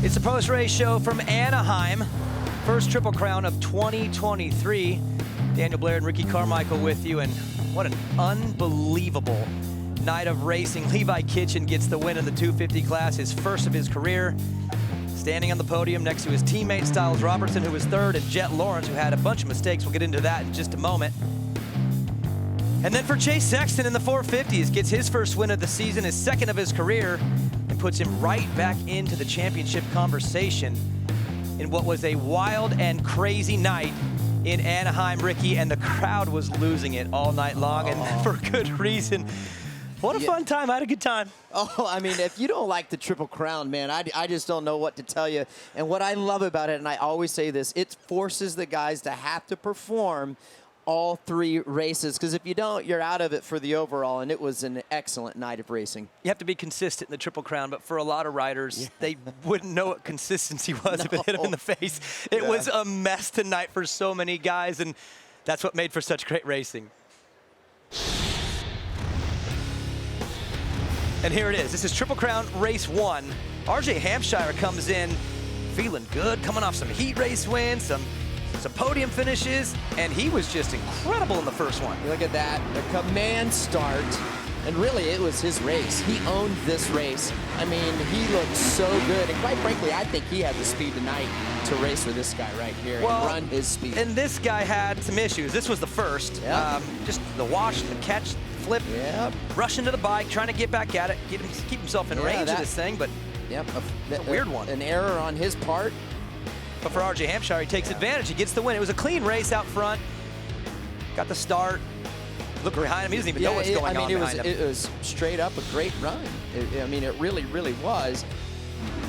It's the post-race show from Anaheim. First Triple Crown of 2023. Daniel Blair and Ricky Carmichael with you, and what an unbelievable night of racing. Levi Kitchen gets the win in the 250 class, his first of his career. Standing on the podium next to his teammate Styles Robertson, who was third, and Jet Lawrence, who had a bunch of mistakes. We'll get into that in just a moment. And then for Chase Sexton in the 450s, gets his first win of the season, his second of his career, and puts him right back into the championship conversation in what was a wild and crazy night in Anaheim, Ricky, and the crowd was losing it all night long, and for good reason. What a fun time. I had a good time. Oh, I mean, if you don't like the Triple Crown, man, I just don't know what to tell you. And what I love about it, and I always say this, it forces the guys to have to perform all three races, because if you don't, you're out of it for the overall, and it was an excellent night of racing. You have to be consistent in the Triple Crown, but for a lot of riders, they wouldn't know what consistency was if it hit them in the face. It was a mess tonight for so many guys, and that's what made for such great racing. And here it is. This is Triple Crown Race 1. RJ Hampshire comes in feeling good, coming off some heat race wins, some podium finishes, and he was just incredible in the first one. Look at that, the command start, and really it was his race. He owned this race. I mean, he looked so good, and quite frankly, I think he had the speed tonight to race with this guy right here and run his speed. And this guy had some issues. This was the first. Just the wash, the catch, flip, rush into the bike, trying to get back at it, keep himself in range of this thing, but a weird one. An error on his part. But for RJ Hampshire, he takes advantage. He gets the win. It was a clean race out front. Got the start. Look behind him. He doesn't even know what's going on behind him. It was straight up a great run. I mean, it really, really was.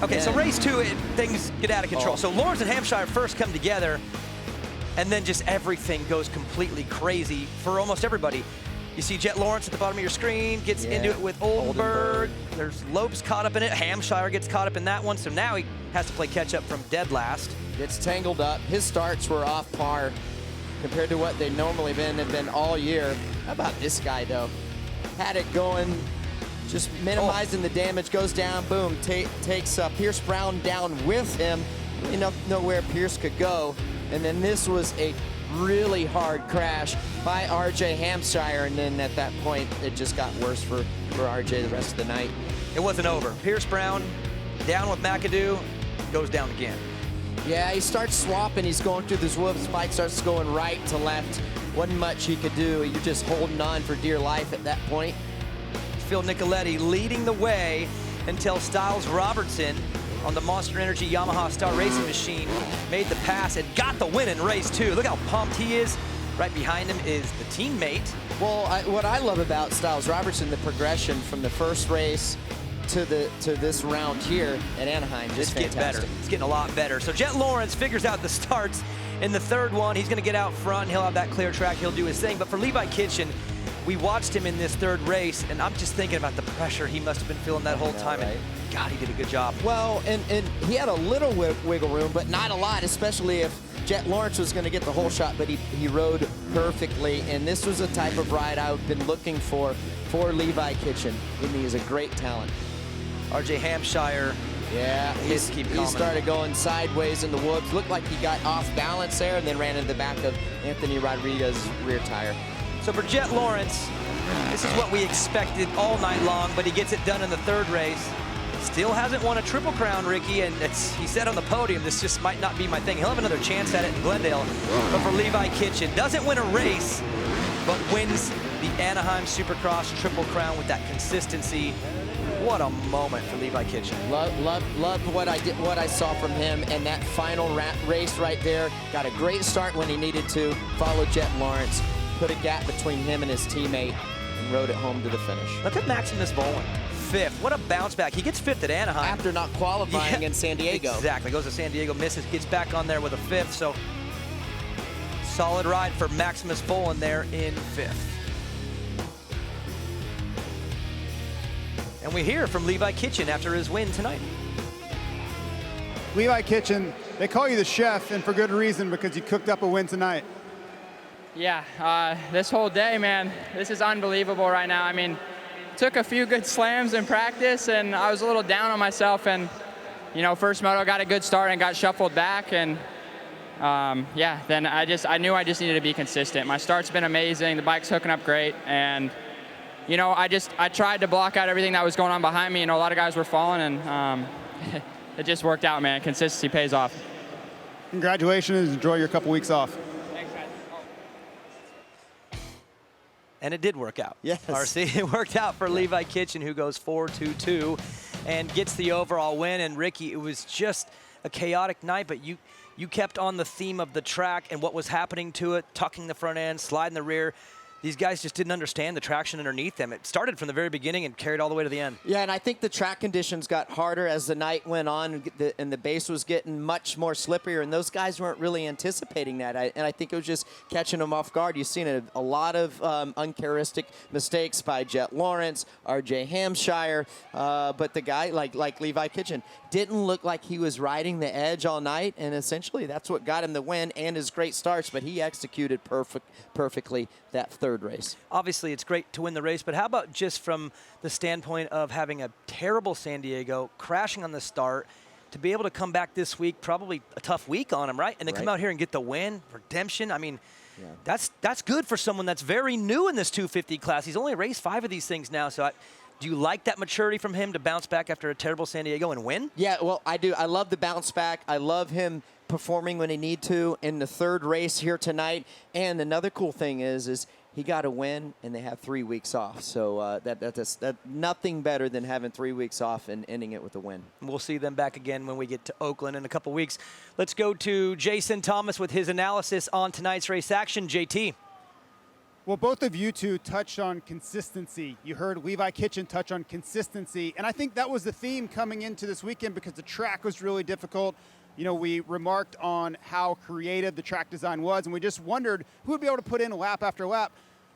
Okay, so race 2, things get out of control. So Lawrence and Hampshire first come together, and then just everything goes completely crazy for almost everybody. You see Jet Lawrence at the bottom of your screen, gets into it with Oldenburg. There's Lopes caught up in it. Hampshire gets caught up in that one, so now he has to play catch up from dead last. Gets tangled up. His starts were off par compared to what they normally have been all year. How about this guy, though? Had it going, just minimizing the damage, goes down, boom, takes Pierce Brown down with him. Really know where Pierce could go. And then this was a really hard crash by RJ Hampshire, and then at that point, it just got worse for RJ the rest of the night. It wasn't over. Pierce Brown down with McAdoo, goes down again. Yeah, he starts swapping. He's going through this whoops. Bike starts going right to left. Wasn't much he could do. You're just holding on for dear life at that point. Phil Nicoletti leading the way until Styles Robertson on the Monster Energy Yamaha Star Racing machine made the pass and got the win in race 2. Look how pumped he is. Right behind him is the teammate. Well, what I love about Styles Robertson, the progression from the first race to this round here at Anaheim, just fantastic. Getting better. It's getting a lot better. So Jet Lawrence figures out the starts in the third one. He's going to get out front. He'll have that clear track. He'll do his thing. But for Levi Kitchen, we watched him in this third race, and I'm just thinking about the pressure he must have been feeling that whole time. Right? And God, he did a good job. Well, and he had a little wiggle room, but not a lot, especially if Jet Lawrence was going to get the whole shot, but he rode perfectly, and this was a type of ride I've been looking for Levi Kitchen, and he is a great talent. RJ Hampshire. Yeah, he started going sideways in the whoops. Looked like he got off balance there and then ran into the back of Anthony Rodriguez's rear tire. So for Jet Lawrence, this is what we expected all night long, but he gets it done in the third race. Still hasn't won a Triple Crown, Ricky, and he said on the podium, this just might not be my thing. He'll have another chance at it in Glendale. But for Levi Kitchen, doesn't win a race, but wins the Anaheim Supercross Triple Crown with that consistency. What a moment for Levi Kitchen. Loved what I saw from him, and that final race right there. Got a great start when he needed to. Followed Jet Lawrence, put a gap between him and his teammate, and rode it home to the finish. Look at Maximus Volan, 5th. What a bounce back. He gets 5th at Anaheim. After not qualifying in San Diego. Exactly. Goes to San Diego, misses, gets back on there with a 5th. So solid ride for Maximus Volan there in 5th. And we hear from Levi Kitchen after his win tonight. Levi Kitchen, they call you the chef, and for good reason, because you cooked up a win tonight. Yeah, this whole day, man, this is unbelievable right now. I mean, took a few good slams in practice, and I was a little down on myself, and you know, first moto got a good start and got shuffled back, and yeah, then I knew I just needed to be consistent. My start's been amazing. The bike's hooking up great, and you know, I tried to block out everything that was going on behind me. You know, a lot of guys were falling, and it just worked out, man. Consistency pays off. Congratulations. Enjoy your couple weeks off. Thanks, guys. And it did work out. Yes. RC, it worked out for Levi Kitchen, who goes 4-2-2 and gets the overall win. And Ricky, it was just a chaotic night, but you kept on the theme of the track and what was happening to it, tucking the front end, sliding the rear. These guys just didn't understand the traction underneath them. It started from the very beginning and carried all the way to the end. Yeah, and I think the track conditions got harder as the night went on, and the base was getting much more slipperier, and those guys weren't really anticipating that. And I think it was just catching them off guard. You've seen a lot of uncharacteristic mistakes by Jet Lawrence, RJ Hampshire, but the guy like Levi Kitchen didn't look like he was riding the edge all night, and essentially that's what got him the win and his great starts, but he executed perfectly that third race. Obviously, it's great to win the race, but how about just from the standpoint of having a terrible San Diego, crashing on the start, to be able to come back this week, probably a tough week on him, right? And then come out here and get the win, redemption. I mean, that's good for someone that's very new in this 250 class. He's only raced 5 of these things now, so do you like that maturity from him to bounce back after a terrible San Diego and win? Yeah, well, I do. I love the bounce back. I love him performing when he need to in the third race here tonight. And another cool thing is he got a win, and they have 3 weeks off. So that's nothing better than having 3 weeks off and ending it with a win. We'll see them back again when we get to Oakland in a couple weeks. Let's go to Jason Thomas with his analysis on tonight's race action. JT. Well, both of you two touched on consistency. You heard Levi Kitchen touch on consistency, and I think that was the theme coming into this weekend because the track was really difficult. You know, we remarked on how creative the track design was, and we just wondered who would be able to put in lap after lap.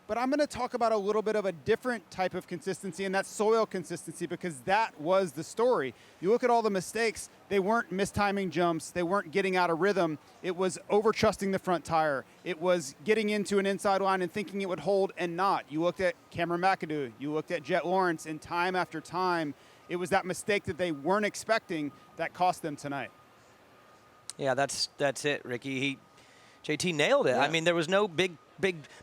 But I'm going to talk about a little bit of a different type of consistency, and that's soil consistency, because that was the story. You look at all the mistakes, they weren't mistiming jumps, they weren't getting out of rhythm. It was over-trusting the front tire. It was getting into an inside line and thinking it would hold and not. You looked at Cameron McAdoo, you looked at Jet Lawrence, and time after time, it was that mistake that they weren't expecting that cost them tonight. Yeah, that's it, Ricky. JT nailed it. Yeah. I mean, there was no big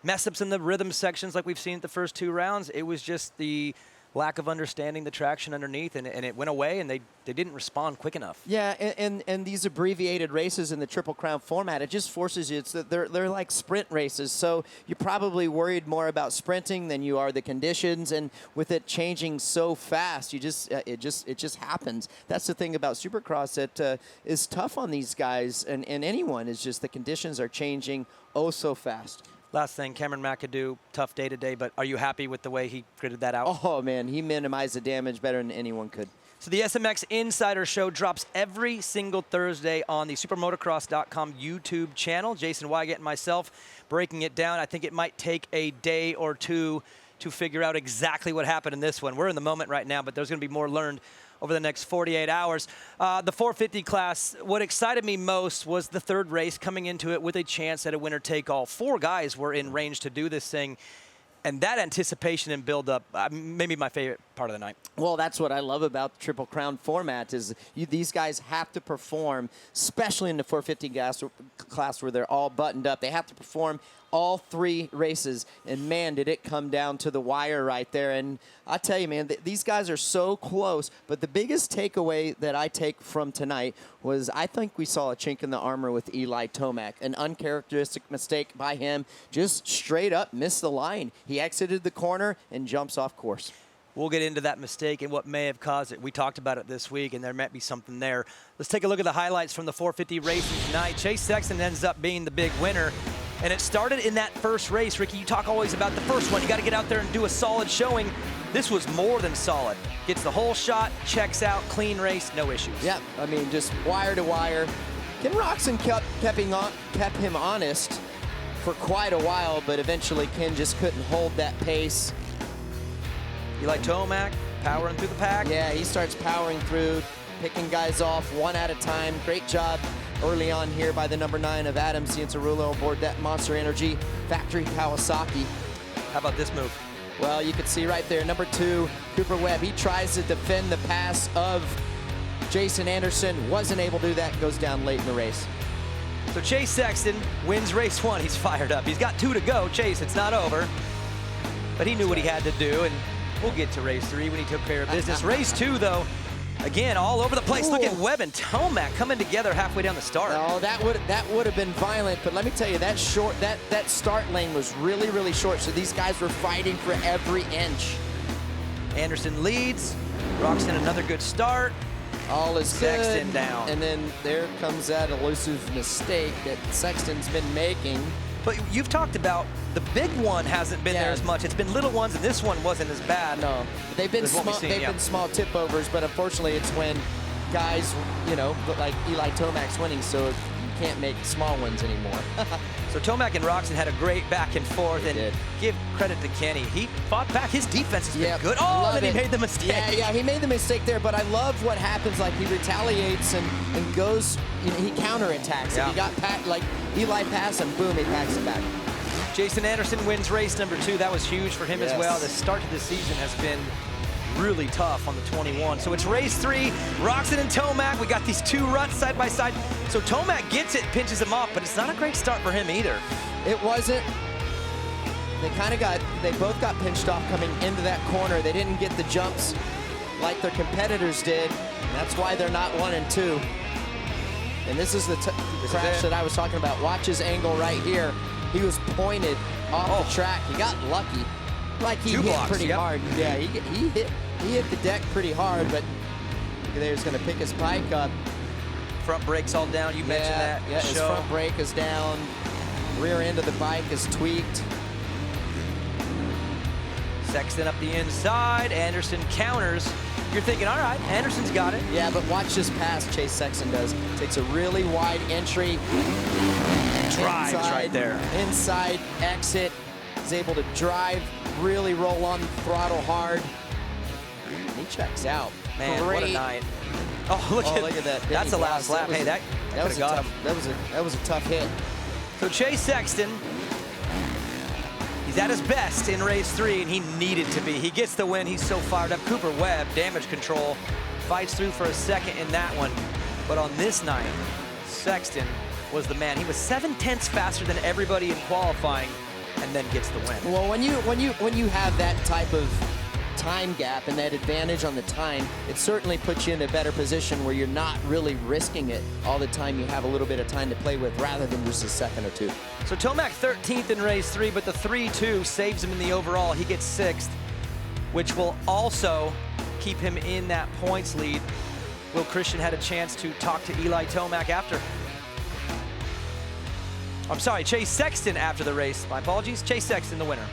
mess-ups in the rhythm sections like we've seen at the first 2 rounds. It was just the lack of understanding the traction underneath, and it went away, and they didn't respond quick enough. Yeah, and these abbreviated races in the Triple Crown format, it just forces you. They're like sprint races, so you're probably worried more about sprinting than you are the conditions, and with it changing so fast, it just happens. That's the thing about Supercross that is tough on these guys and anyone, is just the conditions are changing oh so fast. Last thing, Cameron McAdoo, tough day today, but are you happy with the way he gritted that out? Oh, man, he minimized the damage better than anyone could. So the SMX Insider show drops every single Thursday on the SuperMotocross.com YouTube channel. Jason Wygant and myself breaking it down. I think it might take a day or two to figure out exactly what happened in this one. We're in the moment right now, but there's going to be more learned over the next 48 hours. The 450 class, what excited me most was the third race, coming into it with a chance at a winner-take-all. 4 guys were in range to do this thing, and that anticipation and build-up, maybe my favorite part of the night. Well, that's what I love about the Triple Crown format is these guys have to perform, especially in the 450 class where they're all buttoned up. They have to perform all 3 races, and man, did it come down to the wire right there. And I tell you, man, these guys are so close, but the biggest takeaway that I take from tonight was I think we saw a chink in the armor with Eli Tomac, an uncharacteristic mistake by him, just straight up missed the line. He exited the corner and jumps off course. We'll get into that mistake and what may have caused it. We talked about it this week, and there might be something there. Let's take a look at the highlights from the 450 racing tonight. Chase Sexton ends up being the big winner. And it started in that first race. Ricky, you talk always about the first one. You got to get out there and do a solid showing. This was more than solid. Gets the whole shot, checks out, clean race, no issues. Yeah, I mean, just wire to wire. Ken Roxon kept him honest for quite a while, but eventually Ken just couldn't hold that pace. Eli Tomac powering through the pack. Yeah, he starts powering through, picking guys off one at a time. Great job early on here by the number 9 of Adam Cianciarulo aboard that Monster Energy factory Kawasaki. How about this move? Well, you can see right there, number 2, Cooper Webb. He tries to defend the pass of Jason Anderson wasn't able to do that, goes down late in the race. So Chase Sexton wins race 1. He's fired up. He's got 2 to go. Chase, it's not over. But he knew what he had to do, and we'll get to race 3 when he took care of business. Race 2, though, again, all over the place. Ooh. Look at Webb and Tomac coming together halfway down the start. Oh, that would have been violent, but let me tell you, that start lane was really, really short, so these guys were fighting for every inch. Anderson leads. Roxon another good start. All is Sexton good. down. And then there comes that elusive mistake that Sexton's been making. But you've talked about the big one hasn't been there as much. It's been little ones, and this one wasn't as bad. No, they've been small. They've been small tip overs, but unfortunately, it's when guys, you know, like Eli Tomac's winning, so you can't make small ones anymore. So Tomac and Roxon had a great back and forth, and give credit to Kenny. He fought back. His defense has been good. Oh, and then he made the mistake. Yeah, he made the mistake there, but I love what happens. Like, he retaliates and goes, you know, he counterattacks. Yeah. He got like Eli pass and boom, he packs it back. Jason Anderson wins race number 2. That was huge for him as well. The start to the season has been really tough on the 21. So it's race 3, Roxon and Tomac. We got these 2 ruts side by side. So Tomac gets it, pinches him off, but it's not a great start for him either. It wasn't. They both got pinched off coming into that corner. They didn't get the jumps like their competitors did. And that's why they're not 1 and 2. And this is the crash that I was talking about. Watch his angle right here. He was pointed off the track. He got lucky. Like, he hit pretty hard. Yeah, he hit the deck pretty hard, but there's going to pick his bike up. Front brake's all down. You mentioned that. Yeah, his front brake is down. Rear end of the bike is tweaked. Sexton up the inside. Anderson counters. You're thinking, all right, Anderson's got it. Yeah, but watch this pass Chase Sexton does. Takes a really wide entry. Drives right there. Inside exit. Is able to drive, really roll on the throttle hard. He checks out. Man, what a night. Oh, look at that. That's the last lap. Hey, that could have got him. That was a tough hit. So Chase Sexton, he's at his best in race 3, and he needed to be. He gets the win. He's so fired up. Cooper Webb, damage control, fights through for a second in that one. But on this night, Sexton was the man. He was 7/10 faster than everybody in qualifying, and then gets the win. Well, when you have that type of time gap and that advantage on the time, it certainly puts you in a better position where you're not really risking it all the time. You have a little bit of time to play with rather than just a second or 2. So Tomac 13th in race 3, but the 3-2 saves him in the overall. He gets 6th, which will also keep him in that points lead. Will Christian had a chance to talk to Eli Tomac after. I'm sorry, Chase Sexton after the race. My apologies. Chase Sexton, the winner.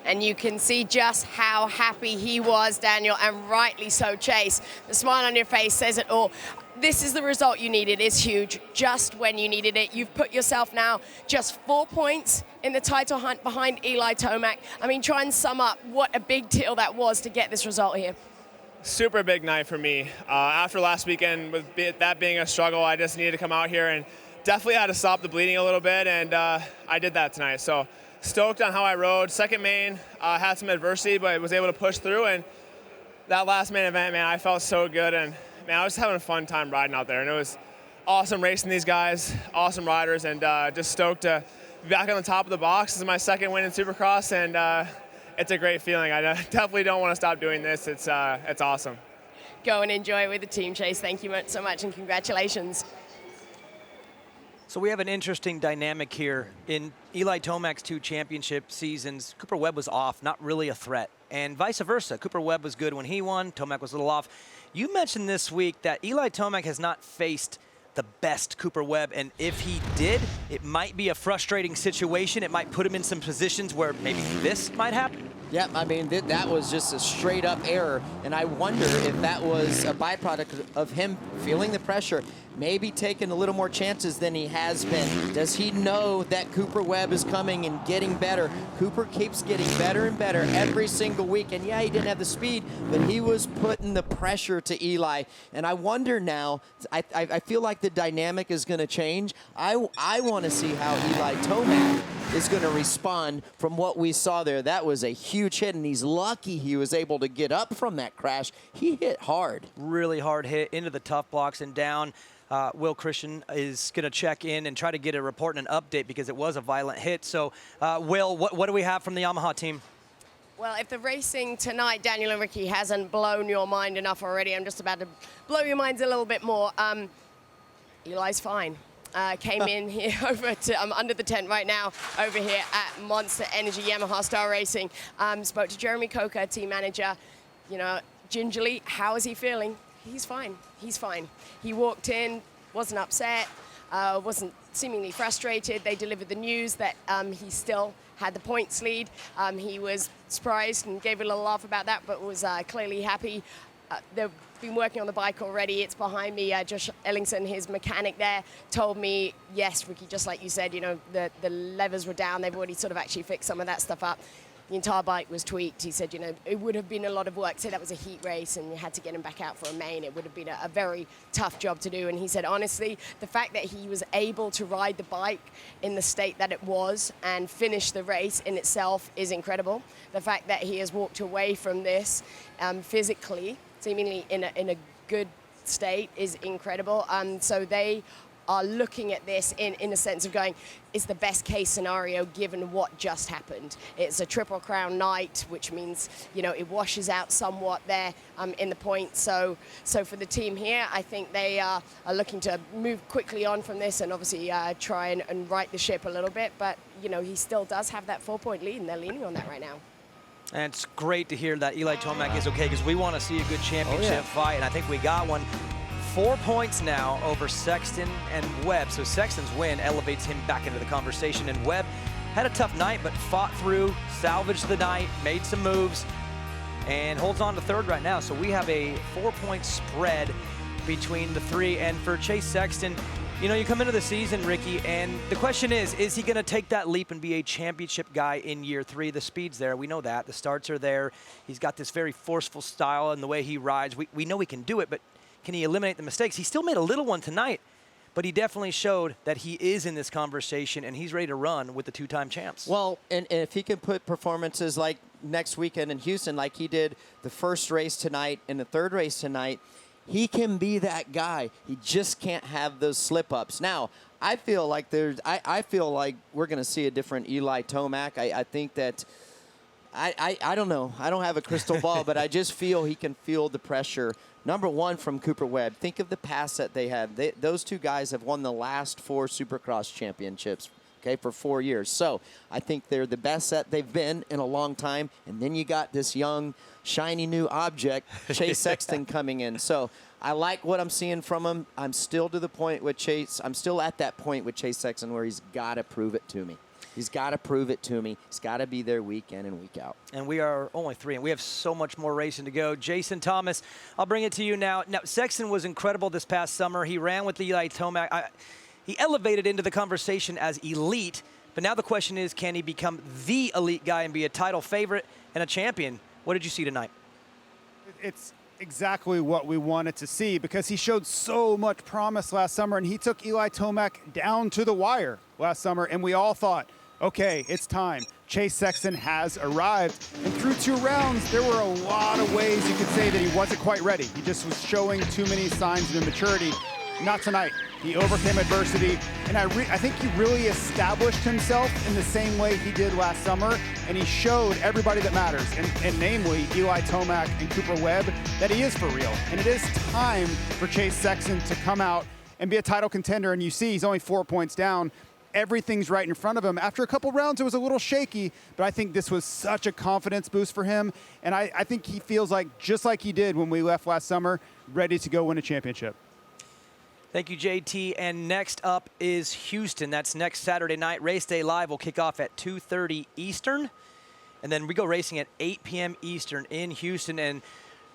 And you can see just how happy he was, Daniel, and rightly so, Chase. The smile on your face says it all. This is the result you needed. It's huge, just when you needed it. You've put yourself now just 4 points in the title hunt behind Eli Tomac. I mean, try and sum up what a big deal that was to get this result here. Super big night for me. After last weekend, with that being a struggle, I just needed to come out here and definitely had to stop the bleeding a little bit, and I did that tonight. So stoked on how I rode. Second main, had some adversity, but was able to push through, and that last main event, man, I felt so good, and man, I was having a fun time riding out there, and it was awesome racing these guys, awesome riders, and just stoked to be back on the top of the box. This is my second win in Supercross, and it's a great feeling. I definitely don't want to stop doing this. It's awesome. Go and enjoy it with the team, Chase. Thank you so much, and congratulations. So we have an interesting dynamic here. In Eli Tomac's 2 championship seasons, Cooper Webb was off, not really a threat, and vice versa. Cooper Webb was good when he won, Tomac was a little off. You mentioned this week that Eli Tomac has not faced the best Cooper Webb, and if he did, it might be a frustrating situation. It might put him in some positions where maybe this might happen. Yeah, I mean, that was just a straight up error, and I wonder if that was a byproduct of him feeling the pressure, maybe taking a little more chances than he has been. Does he know that Cooper Webb is coming and getting better? Cooper keeps getting better and better every single week, and yeah, he didn't have the speed, but he was putting the pressure to Eli, and I wonder now, I feel like the dynamic is going to change. I want to see how Eli Tomac is going to respond from what we saw there. That was a huge hit, and he's lucky he was able to get up from that crash. He hit hard. Really hard hit into the tough blocks and down. Will Christian is going to check in and try to get a report and an update because it was a violent hit. So, Will, what do we have from the Yamaha team? Well, if the racing tonight, Daniel and Ricky, hasn't blown your mind enough already, I'm just about to blow your minds a little bit more. Eli's fine. Came in here over to, I'm under the tent right now, over here at Monster Energy Yamaha Star Racing. Spoke to Jeremy Coker, team manager. You know, gingerly, how is he feeling? He's fine. He's fine. He walked in, wasn't upset, wasn't seemingly frustrated. They delivered the news that he still had the points lead. He was surprised and gave a little laugh about that, but was clearly happy. They've been working on the bike already. It's behind me. Josh Ellingson, his mechanic there, told me, yes, Ricky, just like you said, you know, the levers were down. They've already sort of actually fixed some of that stuff up. The entire bike was tweaked. He said, you know, it would have been a lot of work. Say that was a heat race and you had to get him back out for a main. It would have been a very tough job to do. And he said, honestly, the fact that he was able to ride the bike in the state that it was and finish the race in itself is incredible. The fact that he has walked away from this physically, seemingly in a good state, is incredible. So they are looking at this in a sense of going, it's the best case scenario given what just happened. It's a Triple Crown night, which means, you know, it washes out somewhat there in the point. So for the team here, I think they are looking to move quickly on from this and obviously try and right the ship a little bit. But, you know, he still does have that 4-point lead and they're leaning on that right now. And it's great to hear that Eli Tomac is okay because we want to see a good championship fight, and I think we got one. 4 points now over Sexton and Webb. So Sexton's win elevates him back into the conversation, and Webb had a tough night but fought through, salvaged the night, made some moves, and holds on to third right now. So we have a 4-point spread between the three. And for Chase Sexton, you know, you come into the season, Ricky, and the question is he going to take that leap and be a championship guy in year 3? The speed's there. We know that. The starts are there. He's got this very forceful style and the way he rides. We know he can do it, but can he eliminate the mistakes? He still made a little one tonight, but he definitely showed that he is in this conversation and he's ready to run with the 2-time champs. Well, and if he can put performances like next weekend in Houston, like he did the first race tonight and the third race tonight, he can be that guy. He just can't have those slip-ups. Now, I feel like I feel like we're going to see a different Eli Tomac. I think that I don't know. I don't have a crystal ball, but I just feel he can feel the pressure. Number one, from Cooper Webb. Think of the past that they had. Those two guys have won the last 4 Supercross championships, okay, for 4 years. So I think they're the best that they've been in a long time. And then you got this young, shiny new object, Chase Sexton, coming in. So I like what I'm seeing from him. I'm still to the point with Chase. I'm still at that point with Chase Sexton where he's got to prove it to me. He's got to prove it to me. He's got to be there week in and week out. And we are only 3, and we have so much more racing to go. Jason Thomas, I'll bring it to you now. Now, Sexton was incredible this past summer. He ran with Eli Tomac. He elevated into the conversation as elite, but now the question is, can he become the elite guy and be a title favorite and a champion? What did you see tonight? It's exactly what we wanted to see because he showed so much promise last summer, and he took Eli Tomac down to the wire last summer, and we all thought, okay, it's time. Chase Sexton has arrived. And through 2 rounds, there were a lot of ways you could say that he wasn't quite ready. He just was showing too many signs of immaturity. Not tonight. He overcame adversity, and I think he really established himself in the same way he did last summer, and he showed everybody that matters, and namely Eli Tomac and Cooper Webb, that he is for real. And it is time for Chase Sexton to come out and be a title contender, and you see he's only 4 points down. Everything's right in front of him. After a couple rounds, it was a little shaky, but I think this was such a confidence boost for him. And I think he feels like, just like he did when we left last summer, ready to go win a championship. Thank you, JT. And next up is Houston. That's next Saturday night. Race Day Live will kick off at 2:30 Eastern. And then we go racing at 8 p.m. Eastern in Houston. And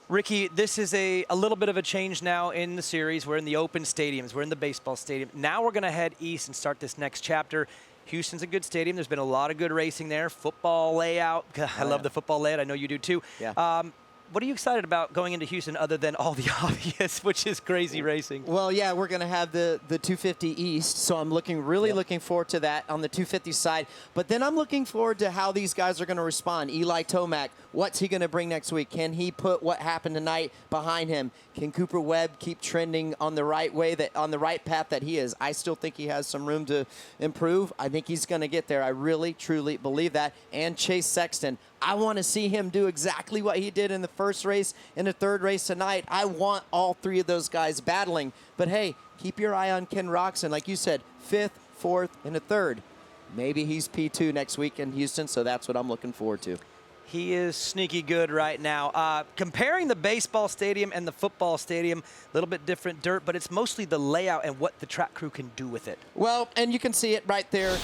Ricky, this is a little bit of a change now in the series. We're in the open stadiums. We're in the baseball stadium. Now we're going to head east and start this next chapter. Houston's a good stadium. There's been a lot of good racing there. Football layout. I love the football layout. I know you do too. Yeah. what are you excited about going into Houston other than all the obvious, which is crazy racing? Well, yeah, we're going to have the 250 East, so I'm really looking forward to that on the 250 side. But then I'm looking forward to how these guys are going to respond. Eli Tomac, what's he going to bring next week? Can he put what happened tonight behind him? Can Cooper Webb keep trending on the right way, on the right path that he is? I still think he has some room to improve. I think he's going to get there. I really, truly believe that. And Chase Sexton, I want to see him do exactly what he did in the first race, in the third race tonight. I want all three of those guys battling. But hey, keep your eye on Ken Roxon. Like you said, 5th, 4th, and a 3rd. Maybe he's P2 next week in Houston, so that's what I'm looking forward to. He is sneaky good right now. Comparing the baseball stadium and the football stadium, a little bit different dirt, but it's mostly the layout and what the track crew can do with it. Well, and you can see it right there.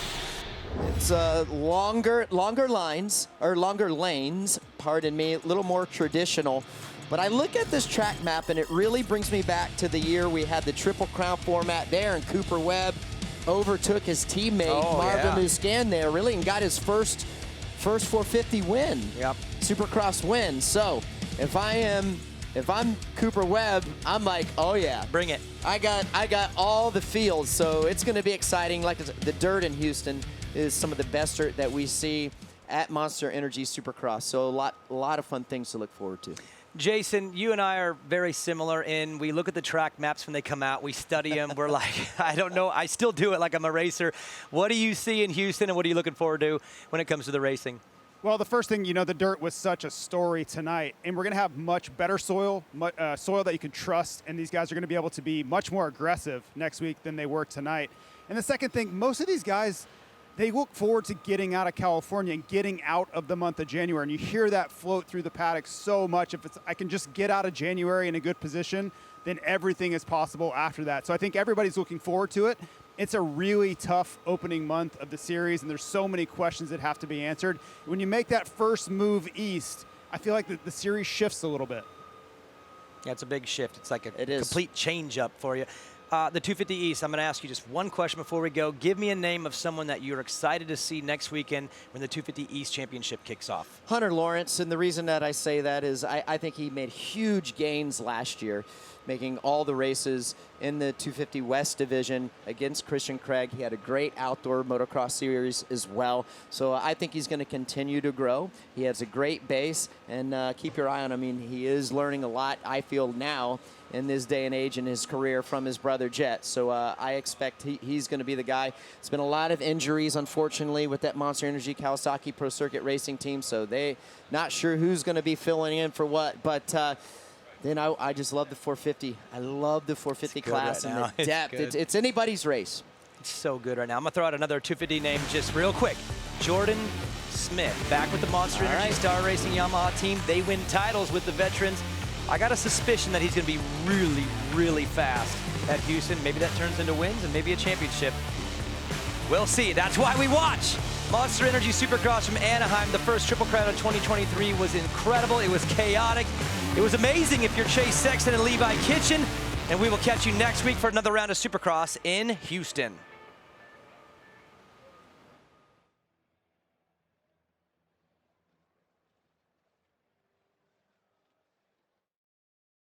It's longer lines, or longer lanes, pardon me, a little more traditional. But I look at this track map, and it really brings me back to the year we had the Triple Crown format there, and Cooper Webb overtook his teammate, Marvin Muscan there, really, and got his first 450 win. Yep. Supercross win. So if I'm Cooper Webb, I'm like, oh yeah. Bring it. I got all the feels, so it's going to be exciting. Like the dirt in Houston is some of the best dirt that we see at Monster Energy Supercross. So a lot of fun things to look forward to. Jason, you and I are very similar in we look at the track maps when they come out, we study them, we're like, I don't know, I still do it like I'm a racer. What do you see in Houston and what are you looking forward to when it comes to the racing? Well, the first thing, the dirt was such a story tonight, and we're going to have much better soil, soil that you can trust, and these guys are going to be able to be much more aggressive next week than they were tonight. And the second thing, most of these guys, they look forward to getting out of California and getting out of the month of January, and you hear that float through the paddock so much. If I can just get out of January in a good position, then everything is possible after that. So I think everybody's looking forward to it. It's a really tough opening month of the series, and there's so many questions that have to be answered. When you make that first move east, I feel like the series shifts a little bit. Yeah, it's a big shift. It's like a complete change-up for you. The 250 East, I'm going to ask you just one question before we go. Give me a name of someone that you're excited to see next weekend when the 250 East Championship kicks off. Hunter Lawrence, and the reason that I say that is I think he made huge gains last year, making all the races in the 250 West division against Christian Craig. He had a great outdoor motocross series as well. So I think he's going to continue to grow. He has a great base, and keep your eye on him. I mean, he is learning a lot, I feel, now in this day and age in his career from his brother Jet. So I expect he's going to be the guy. It's been a lot of injuries, unfortunately, with that Monster Energy Kawasaki Pro Circuit racing team. So they not sure who's going to be filling in for what. But then I just love the 450. I love the 450 class and the depth. It's anybody's race. It's so good right now. I'm going to throw out another 250 name just real quick. Jordan Smith, back with the Monster Energy Star Racing Yamaha team. They win titles with the veterans. I got a suspicion that he's going to be really, really fast at Houston. Maybe that turns into wins and maybe a championship. We'll see. That's why we watch. Monster Energy Supercross from Anaheim. The first Triple Crown of 2023 was incredible. It was chaotic. It was amazing if you're Chase Sexton and Levi Kitchen. And we will catch you next week for another round of Supercross in Houston.